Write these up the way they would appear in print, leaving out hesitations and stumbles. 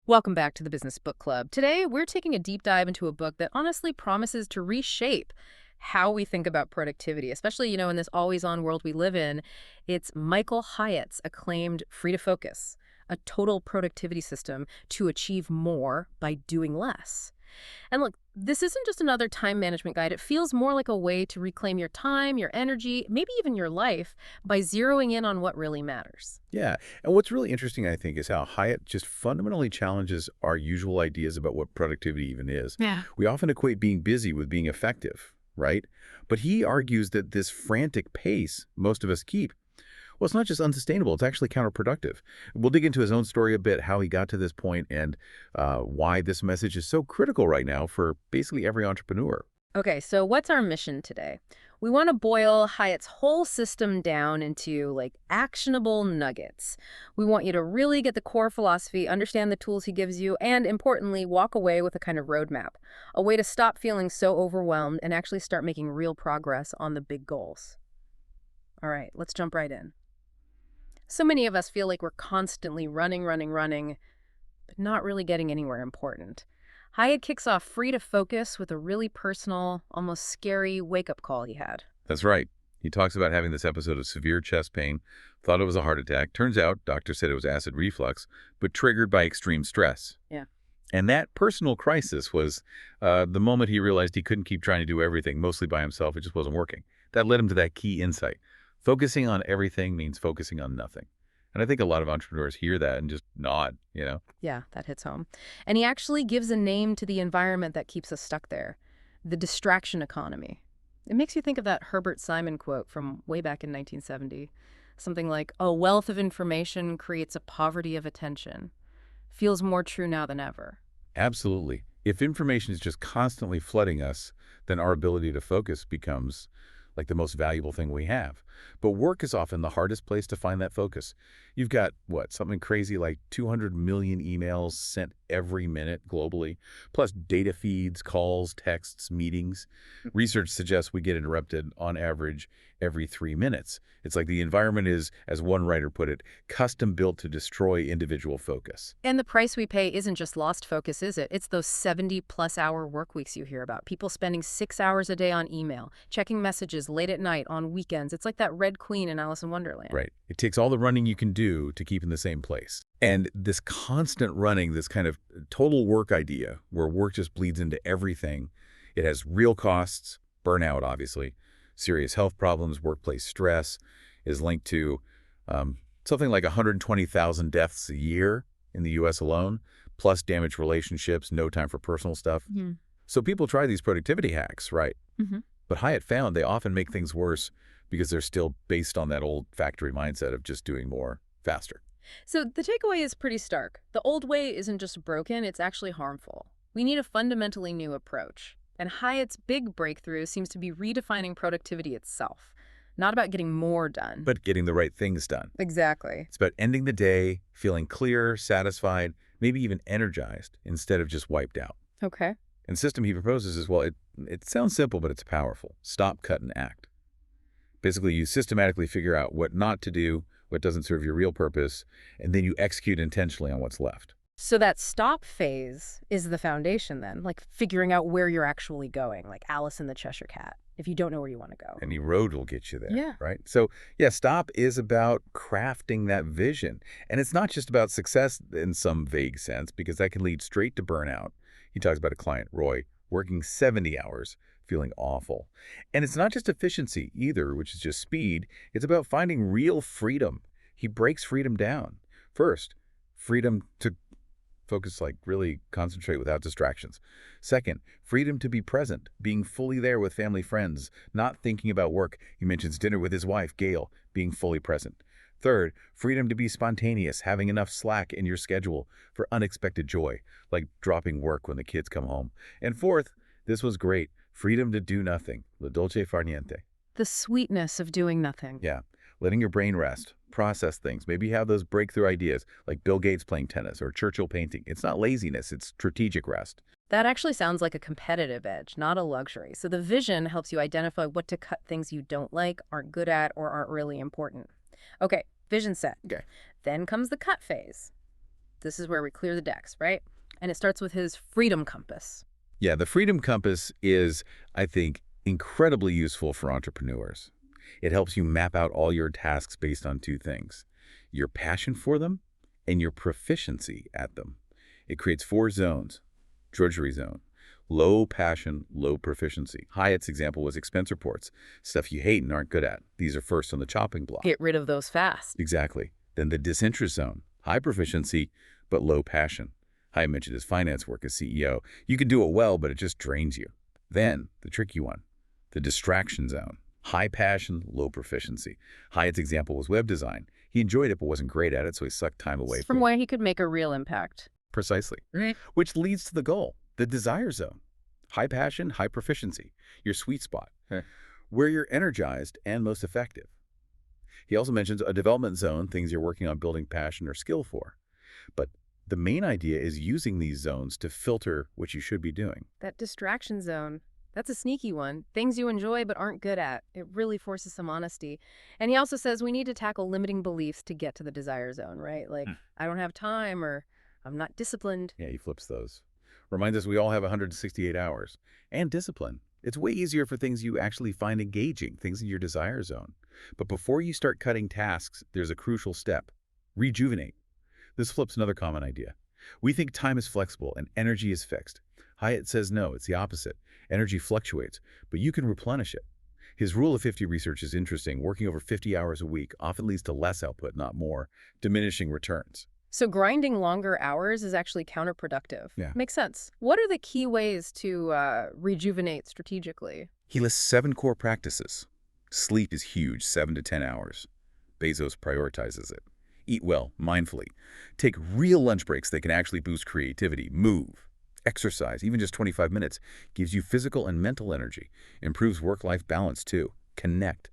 Welcome back to the Business Book Club. Today, we're taking a deep dive into a book that honestly promises to reshape how we think about productivity, especially, in this always-on world we live in. It's Michael Hyatt's acclaimed Free to Focus, a total productivity system to achieve more by doing less. And look, this isn't just another time management guide. It feels more like a way to reclaim your time, your energy, maybe even your life by zeroing in on what really matters. Yeah. And what's really interesting, I think, is how Hyatt just fundamentally challenges our usual ideas about what productivity even is. Yeah. We often equate being busy with being effective, right? But he argues that this frantic pace most of us keep, well, it's not just unsustainable, it's actually counterproductive. We'll dig into his own story a bit, how he got to this point, and why this message is so critical right now for basically every entrepreneur. Okay, so what's our mission today? We want to boil Hyatt's whole system down into actionable nuggets. We want you to really get the core philosophy, understand the tools he gives you, and importantly, walk away with a kind of roadmap, a way to stop feeling so overwhelmed and actually start making real progress on the big goals. All right, let's jump right in. So many of us feel like we're constantly running, but not really getting anywhere important. Hyatt kicks off Free to Focus with a really personal, almost scary wake-up call he had. That's right. He talks about having this episode of severe chest pain, thought it was a heart attack. Turns out, doctor said it was acid reflux, but triggered by extreme stress. Yeah. And that personal crisis was the moment he realized he couldn't keep trying to do everything, mostly by himself. It just wasn't working. That led him to that key insight. Focusing on everything means focusing on nothing. And I think a lot of entrepreneurs hear that and just nod. Yeah, that hits home. And he actually gives a name to the environment that keeps us stuck there, the distraction economy. It makes you think of that Herbert Simon quote from way back in 1970. Something like, "A wealth of information creates a poverty of attention." Feels more true now than ever. Absolutely. If information is just constantly flooding us, then our ability to focus becomes like the most valuable thing we have. But work is often the hardest place to find that focus. You've got, something crazy like 200 million emails sent every minute globally, plus data feeds, calls, texts, meetings. Research suggests we get interrupted on average every 3 minutes. It's like the environment is, as one writer put it, custom built to destroy individual focus. And the price we pay isn't just lost focus, is it? It's those 70-plus hour work weeks you hear about. People spending 6 hours a day on email, checking messages late at night, on weekends. It's like that Red Queen in Alice in Wonderland. Right. It takes all the running you can do to keep in the same place. And this constant running, this kind of total work idea where work just bleeds into everything, it has real costs, burnout, obviously, serious health problems, workplace stress, is linked to something like 120,000 deaths a year in the U.S. alone, plus damaged relationships, no time for personal stuff. Hmm. So people try these productivity hacks, right? Mm-hmm. But Hyatt found they often make things worse because they're still based on that old factory mindset of just doing more faster. So the takeaway is pretty stark. The old way isn't just broken, it's actually harmful. We need a fundamentally new approach. And Hyatt's big breakthrough seems to be redefining productivity itself. Not about getting more done. But getting the right things done. Exactly. It's about ending the day, feeling clear, satisfied, maybe even energized instead of just wiped out. Okay. And the system he proposes is, it sounds simple, but it's powerful. Stop, cut, and act. Basically, you systematically figure out what not to do, what doesn't serve your real purpose, and then you execute intentionally on what's left. So that stop phase is the foundation then, like figuring out where you're actually going, like Alice in the Cheshire Cat, if you don't know where you want to go. Any road will get you there, Yeah. right? So, yeah, stop is about crafting that vision. And it's not just about success in some vague sense, because that can lead straight to burnout. He talks about a client, Roy, working 70 hours, feeling awful. And it's not just efficiency either, which is just speed. It's about finding real freedom. He breaks freedom down. First, freedom to focus, really concentrate without distractions. Second, freedom to be present, being fully there with family, friends, not thinking about work. He mentions dinner with his wife, Gail, being fully present. Third, freedom to be spontaneous, having enough slack in your schedule for unexpected joy, like dropping work when the kids come home. And fourth, this was great, freedom to do nothing, la dolce far niente. The sweetness of doing nothing. Yeah, letting your brain rest, process things. Maybe you have those breakthrough ideas, like Bill Gates playing tennis or Churchill painting. It's not laziness, it's strategic rest. That actually sounds like a competitive edge, not a luxury. So the vision helps you identify what to cut, things you don't like, aren't good at, or aren't really important. Okay, vision set. Okay. Then comes the cut phase. This is where we clear the decks, right? And it starts with his freedom compass. Yeah, the Freedom Compass is, I think, incredibly useful for entrepreneurs. It helps you map out all your tasks based on two things: your passion for them and your proficiency at them. It creates 4 zones. Drudgery zone: low passion, low proficiency. Hyatt's example was expense reports, stuff you hate and aren't good at. These are first on the chopping block. Get rid of those fast. Exactly. Then the disinterest zone: high proficiency, but low passion. Hyatt mentioned his finance work as CEO. You can do it well, but it just drains you. Then, the tricky one, the distraction zone: high passion, low proficiency. Hyatt's example was web design. He enjoyed it but wasn't great at it, so he sucked time away From from it. where he could make a real impact. Precisely. Which leads to the goal, the desire zone: high passion, high proficiency, your sweet spot, where you're energized and most effective. He also mentions a development zone, things you're working on building passion or skill for. But the main idea is using these zones to filter what you should be doing. That distraction zone, that's a sneaky one. Things you enjoy but aren't good at. It really forces some honesty. And he also says we need to tackle limiting beliefs to get to the desire zone, right? Like, I don't have time, or I'm not disciplined. Yeah, he flips those. Reminds us we all have 168 hours. And discipline. It's way easier for things you actually find engaging, things in your desire zone. But before you start cutting tasks, there's a crucial step: rejuvenate. This flips another common idea. We think time is flexible and energy is fixed. Hyatt says no, it's the opposite. Energy fluctuates, but you can replenish it. His rule of 50 research is interesting. Working over 50 hours a week often leads to less output, not more, diminishing returns. So grinding longer hours is actually counterproductive. Yeah. Makes sense. What are the key ways to rejuvenate strategically? He lists 7 core practices. Sleep is huge, 7 to 10 hours. Bezos prioritizes it. Eat well, mindfully. Take real lunch breaks that can actually boost creativity. Move. Exercise, even just 25 minutes, gives you physical and mental energy. Improves work-life balance, too. Connect.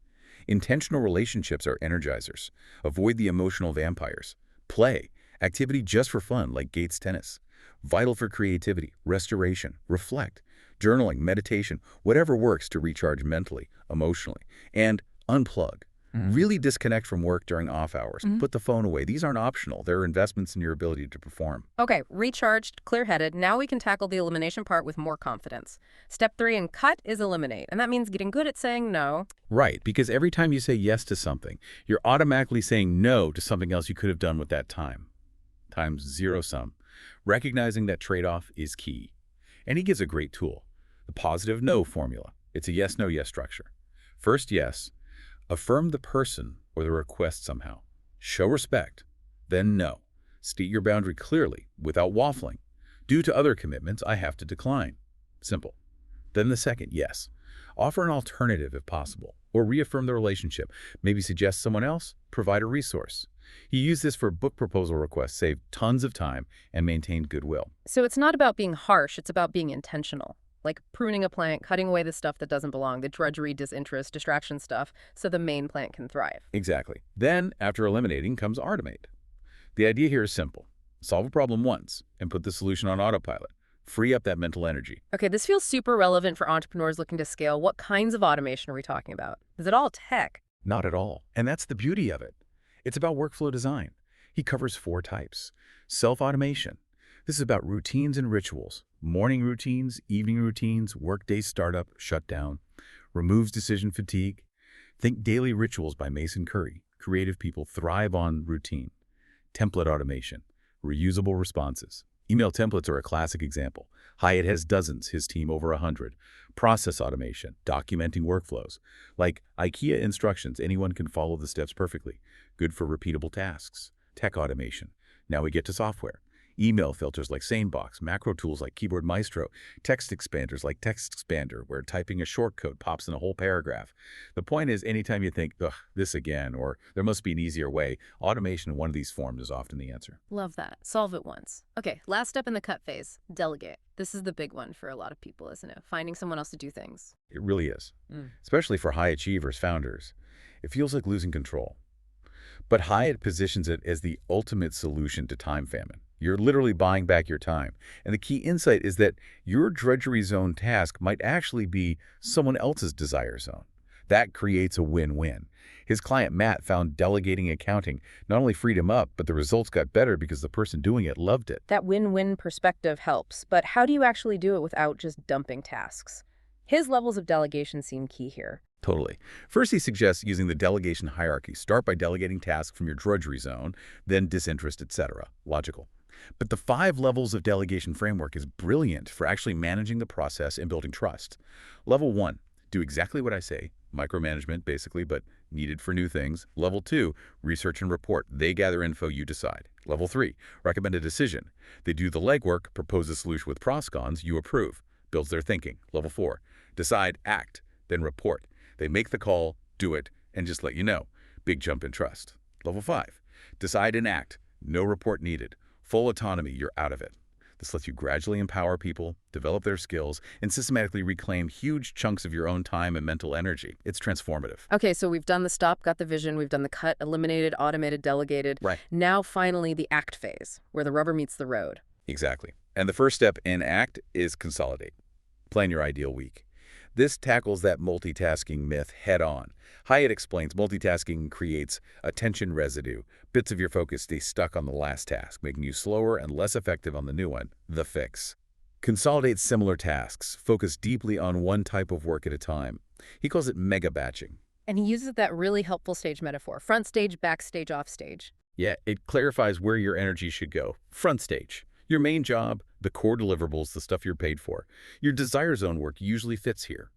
Intentional relationships are energizers. Avoid the emotional vampires. Play. Activity just for fun, like Gates tennis. Vital for creativity, restoration, reflect. Journaling, meditation, whatever works to recharge mentally, emotionally. And unplug. Really disconnect from work during off hours. Put the phone away. These aren't optional. They're investments in your ability to perform. Okay, recharged, clear-headed. Now we can tackle the elimination part with more confidence. Step 3 in cut is eliminate, and that means getting good at saying no. Right, because every time you say yes to something, you're automatically saying no to something else you could have done with that time. Times zero sum. Recognizing that trade-off is key. And he gives a great tool, the positive no formula. It's a yes, no, yes structure. First, yes. Affirm the person or the request somehow. Show respect. Then no. State your boundary clearly, without waffling. Due to other commitments, I have to decline. Simple. Then the second, yes. Offer an alternative if possible, or reaffirm the relationship. Maybe suggest someone else, provide a resource. He used this for book proposal requests, saved tons of time, and maintained goodwill. So it's not about being harsh, it's about being intentional. Like pruning a plant, cutting away the stuff that doesn't belong, the drudgery, disinterest, distraction stuff, so the main plant can thrive. Exactly. Then, after eliminating, comes automate. The idea here is simple. Solve a problem once and put the solution on autopilot. Free up that mental energy. Okay, this feels super relevant for entrepreneurs looking to scale. What kinds of automation are we talking about? Is it all tech? Not at all. And that's the beauty of it. It's about workflow design. He covers 4 types. Self-automation. This is about routines and rituals. Morning routines, evening routines, workday startup, shutdown. Removes decision fatigue. Think Daily Rituals by Mason Curry. Creative people thrive on routine. Template automation. Reusable responses. Email templates are a classic example. Hyatt has dozens, his team over 100. Process automation, documenting workflows. Like IKEA instructions, anyone can follow the steps perfectly. Good for repeatable tasks. Tech automation. Now we get to software. Email filters like SaneBox, macro tools like Keyboard Maestro, text expanders like Text Expander, where typing a short code pops in a whole paragraph. The point is, anytime you think, ugh, this again, or there must be an easier way, automation in one of these forms is often the answer. Love that. Solve it once. Okay, last step in the cut phase, delegate. This is the big one for a lot of people, isn't it? Finding someone else to do things. It really is, especially for high achievers, founders. It feels like losing control. But Hyatt positions it as the ultimate solution to time famine. You're literally buying back your time. And the key insight is that your drudgery zone task might actually be someone else's desire zone. That creates a win-win. His client Matt found delegating accounting not only freed him up, but the results got better because the person doing it loved it. That win-win perspective helps, but how do you actually do it without just dumping tasks? His levels of delegation seem key here. Totally. First, he suggests using the delegation hierarchy. Start by delegating tasks from your drudgery zone, then disinterest, etc. Logical. But the 5 levels of delegation framework is brilliant for actually managing the process and building trust. Level 1, do exactly what I say. Micromanagement, basically, but needed for new things. Level 2, research and report. They gather info, you decide. Level 3, recommend a decision. They do the legwork, propose a solution with pros-cons, you approve. Builds their thinking. Level 4, decide, act, then report. They make the call, do it, and just let you know. Big jump in trust. Level 5, decide and act. No report needed. Full autonomy, you're out of it. This lets you gradually empower people, develop their skills, and systematically reclaim huge chunks of your own time and mental energy. It's transformative. Okay, so we've done the stop, got the vision, we've done the cut, eliminated, automated, delegated. Right. Now finally the act phase, where the rubber meets the road. Exactly. And the first step in ACT is consolidate. Plan your ideal week. This tackles that multitasking myth head-on. Hyatt explains multitasking creates attention residue. Bits of your focus stay stuck on the last task, making you slower and less effective on the new one, the fix. Consolidate similar tasks. Focus deeply on one type of work at a time. He calls it mega batching. And he uses that really helpful stage metaphor, front stage, backstage, off stage. Yeah, it clarifies where your energy should go. Front stage. Your main job, the core deliverables, the stuff you're paid for. Your desire zone work usually fits here.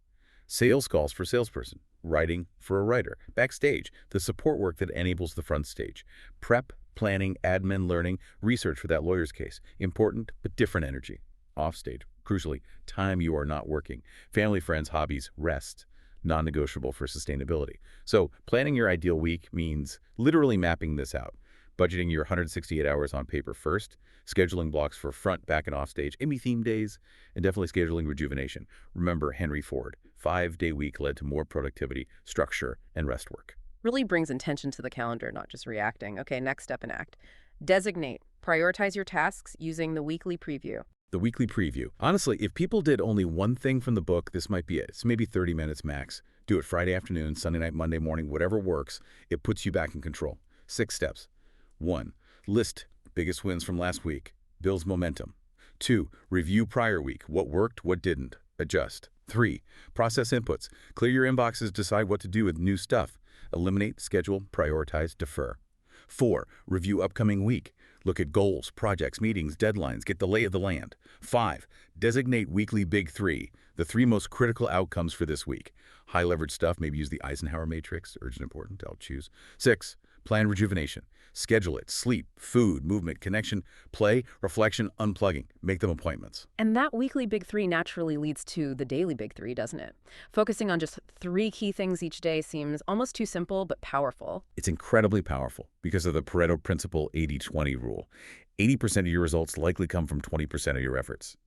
Sales calls for salesperson. Writing for a writer. Backstage, the support work that enables the front stage. Prep, planning, admin, learning, research for that lawyer's case. Important, but different energy. Offstage, crucially, time you are not working. Family, friends, hobbies, rest. Non-negotiable for sustainability. So planning your ideal week means literally mapping this out. Budgeting your 168 hours on paper first, scheduling blocks for front, back, and offstage, Emmy theme days, and definitely scheduling rejuvenation. Remember Henry Ford, 5-day week led to more productivity, structure, and rest work. Really brings intention to the calendar, not just reacting. Okay, next step in ACT. Designate. Prioritize your tasks using the weekly preview. The weekly preview. Honestly, if people did only one thing from the book, this might be it. It's maybe 30 minutes max. Do it Friday afternoon, Sunday night, Monday morning, whatever works. It puts you back in control. 6 steps. 1. List biggest wins from last week. Builds momentum. 2. Review prior week. What worked, what didn't. Adjust. 3. Process inputs. Clear your inboxes, decide what to do with new stuff. Eliminate, schedule, prioritize, defer. 4. Review upcoming week. Look at goals, projects, meetings, deadlines. Get the lay of the land. 5. Designate weekly big 3. The 3 most critical outcomes for this week. High leverage stuff, maybe use the Eisenhower matrix. Urgent, important, I'll choose. 6. Plan rejuvenation. Schedule it. Sleep, food, movement, connection, play, reflection, unplugging. Make them appointments. And that weekly big 3 naturally leads to the daily big 3, doesn't it? Focusing on just 3 key things each day seems almost too simple but powerful. It's incredibly powerful because of the Pareto principle 80-20 rule. 80% of your results likely come from 20% of your efforts.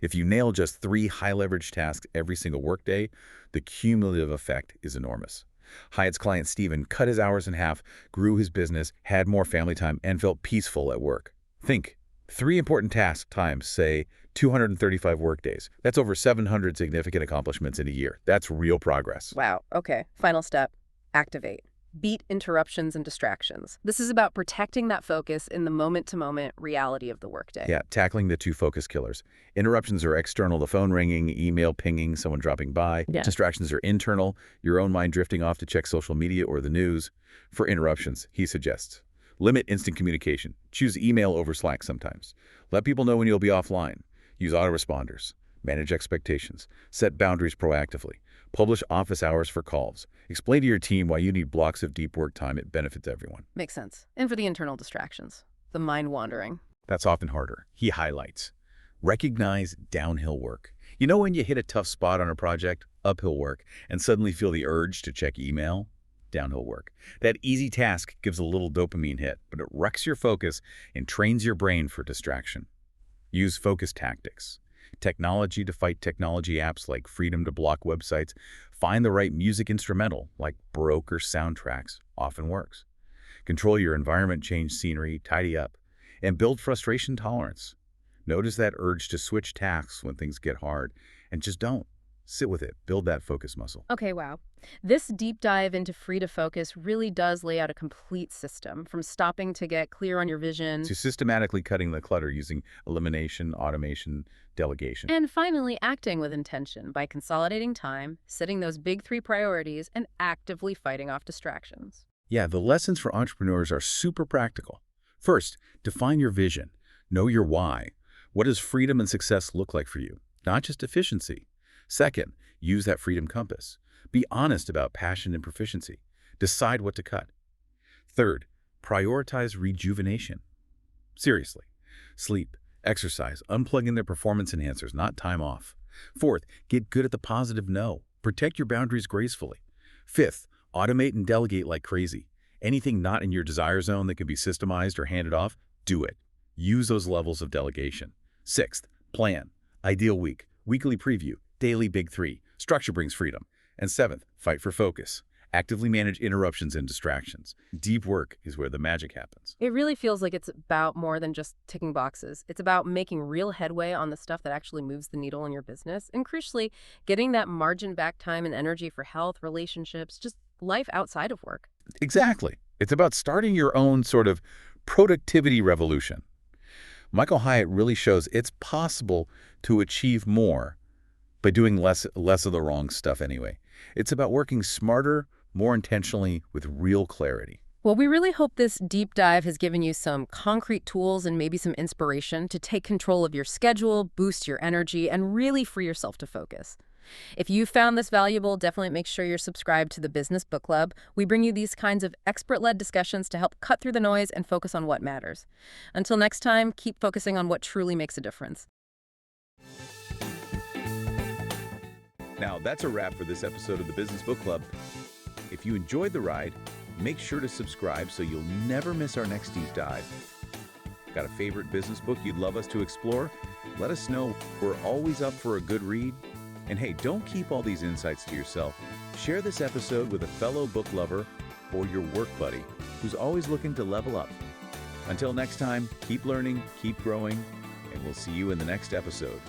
If you nail just 3 high-leverage tasks every single workday, the cumulative effect is enormous. Hyatt's client Stephen cut his hours in half, grew his business, had more family time, and felt peaceful at work. Think, 3 important task times, say, 235 workdays. That's over 700 significant accomplishments in a year. That's real progress. Wow. Okay. Final step. Activate. Beat interruptions and distractions. This is about protecting that focus in the moment-to-moment reality of the workday. Yeah, tackling the 2 focus killers. Interruptions are external, the phone ringing, email pinging, someone dropping by. Yeah. Distractions are internal, your own mind drifting off to check social media or the news. For interruptions, he suggests, limit instant communication. Choose email over Slack sometimes. Let people know when you'll be offline. Use autoresponders. Manage expectations. Set boundaries proactively. Publish office hours for calls. Explain to your team why you need blocks of deep work time. It benefits everyone. Makes sense. And for the internal distractions, the mind wandering. That's often harder. He highlights, recognize downhill work. You know when you hit a tough spot on a project, uphill work, and suddenly feel the urge to check email? Downhill work. That easy task gives a little dopamine hit, but it wrecks your focus and trains your brain for distraction. Use focus tactics. Technology to fight technology apps like freedom to block websites. Find the right music instrumental like Baroque or soundtracks often works. Control your environment, change scenery, tidy up, and build frustration tolerance. Notice that urge to switch tasks when things get hard, and just don't. Sit with it. Build that focus muscle. Okay, wow. This deep dive into free to focus really does lay out a complete system, from stopping to get clear on your vision, So systematically cutting the clutter using elimination, automation, delegation. and finally acting with intention by consolidating time, setting those big three priorities, and actively fighting off distractions. Yeah, the lessons for entrepreneurs are super practical. First, define your vision. Know your why. What does freedom and success look like for you? Not just efficiency. Second, use that freedom compass. Be honest about passion and proficiency. Decide what to cut. Third, prioritize rejuvenation. Seriously. Sleep, exercise, unplugging their performance enhancers, not time off. Fourth, get good at the positive no. Protect your boundaries gracefully. Fifth, automate and delegate like crazy. Anything not in your desire zone that can be systemized or handed off, do it. Use those levels of delegation. Sixth, plan. Ideal week, weekly preview, daily big three. Structure brings freedom. And seventh, fight for focus. Actively manage interruptions and distractions. Deep work is where the magic happens. It really feels like it's about more than just ticking boxes. It's about making real headway on the stuff that actually moves the needle in your business, and crucially, getting that margin back time and energy for health, relationships, just life outside of work. Exactly. It's about starting your own sort of productivity revolution. Michael Hyatt really shows it's possible to achieve more by doing less of the wrong stuff anyway. It's about working smarter, more intentionally, with real clarity. Well, we really hope this deep dive has given you some concrete tools and maybe some inspiration to take control of your schedule, boost your energy, and really free yourself to focus. If you found this valuable, definitely make sure you're subscribed to the Business Book Club. We bring you these kinds of expert-led discussions to help cut through the noise and focus on what matters. Until next time, keep focusing on what truly makes a difference. Now, that's a wrap for this episode of the Business Book Club. If you enjoyed the ride, make sure to subscribe so you'll never miss our next deep dive. Got a favorite business book you'd love us to explore? Let us know. We're always up for a good read. And hey, don't keep all these insights to yourself. Share this episode with a fellow book lover or your work buddy who's always looking to level up. Until next time, keep learning, keep growing, and we'll see you in the next episode.